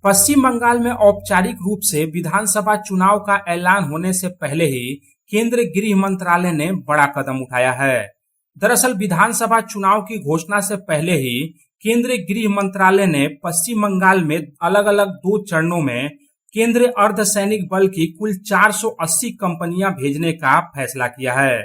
पश्चिम बंगाल में औपचारिक रूप से विधानसभा चुनाव का ऐलान होने से पहले ही केंद्रीय गृह मंत्रालय ने बड़ा कदम उठाया है। दरअसल विधानसभा चुनाव की घोषणा से पहले ही केंद्रीय गृह मंत्रालय ने पश्चिम बंगाल में अलग अलग 2 चरणों में केंद्रीय अर्धसैनिक बल की कुल 480 कंपनियां भेजने का फैसला किया है।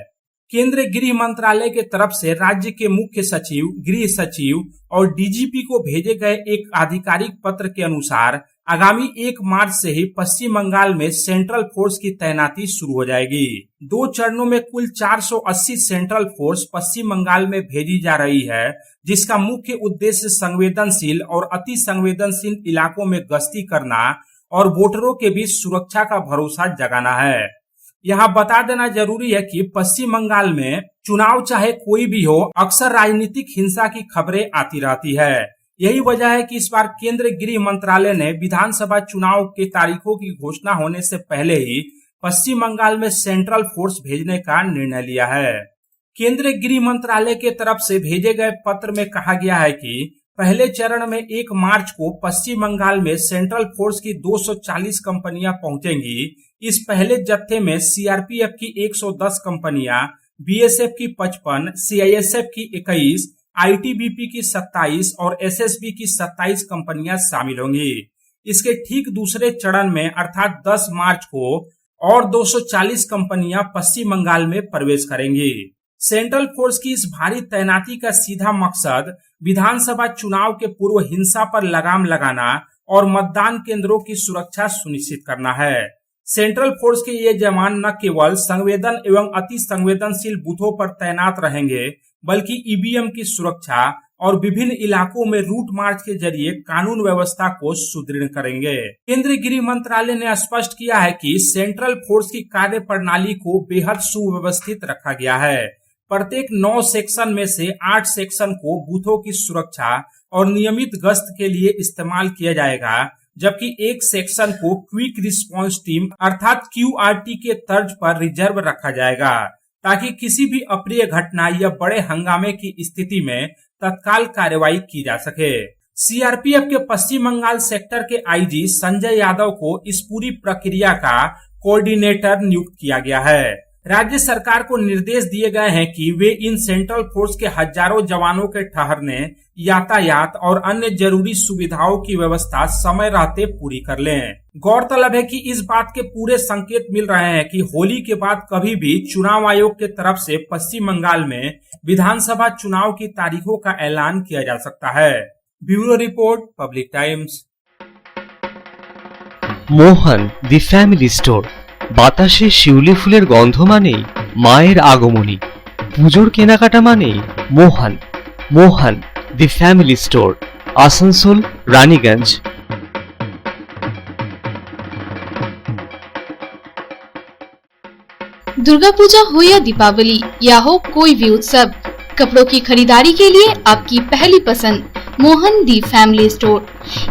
केंद्रीय गृह मंत्रालय के तरफ से राज्य के मुख्य सचिव, गृह सचिव और डीजीपी को भेजे गए एक आधिकारिक पत्र के अनुसार आगामी 1 मार्च से ही पश्चिम बंगाल में सेंट्रल फोर्स की तैनाती शुरू हो जाएगी। 2 चरणों में कुल 480 सेंट्रल फोर्स पश्चिम बंगाल में भेजी जा रही है, जिसका मुख्य उद्देश्य संवेदनशील और अति संवेदनशील इलाकों में गश्ती करना और वोटरों के बीच सुरक्षा का भरोसा जगाना है। यहाँ बता देना जरूरी है कि पश्चिम बंगाल में चुनाव चाहे कोई भी हो, अक्सर राजनीतिक हिंसा की खबरें आती रहती है। यही वजह है कि इस बार केंद्रीय गृह मंत्रालय ने विधानसभा चुनाव के तारीखों की घोषणा होने से पहले ही पश्चिम बंगाल में सेंट्रल फोर्स भेजने का निर्णय लिया है। केंद्रीय गृह मंत्रालय के तरफ से भेजे गए पत्र में कहा गया है कि पहले चरण में 1 मार्च को पश्चिम बंगाल में सेंट्रल फोर्स की 240 कंपनियां पहुंचेंगी। इस पहले जत्थे में सीआरपीएफ की 110 कंपनियां, बीएसएफ की 55, सीआईएसएफ की 21, आईटीबीपी की 27 और एसएसबी की 27 कंपनियां शामिल होंगी। इसके ठीक दूसरे चरण में अर्थात 10 मार्च को और 240 कंपनियां पश्चिम बंगाल में प्रवेश करेंगी। सेंट्रल फोर्स की इस भारी तैनाती का सीधा मकसद विधानसभा चुनाव के पूर्व हिंसा पर लगाम लगाना और मतदान केंद्रों की सुरक्षा सुनिश्चित करना है। सेंट्रल फोर्स के ये जवान न केवल संवेदन एवं अति संवेदनशील बूथों पर तैनात रहेंगे, बल्कि ईवीएम की सुरक्षा और विभिन्न इलाकों में रूट मार्च के जरिए कानून व्यवस्था को सुदृढ़ करेंगे। केंद्रीय गृह मंत्रालय ने स्पष्ट किया है कि सेंट्रल फोर्स की कार्य प्रणाली को बेहद सुव्यवस्थित रखा गया है। प्रत्येक 9 सेक्शन में से 8 सेक्शन को बूथों की सुरक्षा और नियमित गश्त के लिए इस्तेमाल किया जाएगा, जबकि एक सेक्शन को क्विक रिस्पांस टीम अर्थात क्यूआरटी के तर्ज पर रिजर्व रखा जाएगा, ताकि किसी भी अप्रिय घटना या बड़े हंगामे की स्थिति में तत्काल कार्रवाई की जा सके। सीआरपीएफ के पश्चिम बंगाल सेक्टर के आईजी संजय यादव को इस पूरी प्रक्रिया का कोऑर्डिनेटर नियुक्त किया गया है। राज्य सरकार को निर्देश दिए गए हैं कि वे इन सेंट्रल फोर्स के हजारों जवानों के ठहरने, यातायात और अन्य जरूरी सुविधाओं की व्यवस्था समय रहते पूरी कर लें। गौरतलब है कि इस बात के पूरे संकेत मिल रहे हैं कि होली के बाद कभी भी चुनाव आयोग के तरफ से पश्चिम बंगाल में विधानसभा चुनाव की तारीखों का ऐलान किया जा सकता है। Bureau report, Public Times. Mohan the family store. বাতাসে শিউলি ফুলের গন্ধ মানেই মায়ের আগমনী, পুজোর কেনাকাটা মানেই Mohan. Mohan the family store, Asansol, Raniganj. Durga Puja हो या दीपावली या हो कोई भी उत्सव, कपड़ों की खरीदारी के लिए आपकी पहली पसंद मोहन दी फैमिली स्टोर।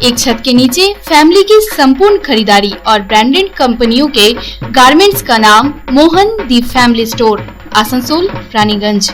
एक छत के नीचे फैमिली की संपूर्ण खरीदारी और ब्रांडेड कंपनियों के गारमेंट्स का नाम Mohan the family store, Asansol, Raniganj.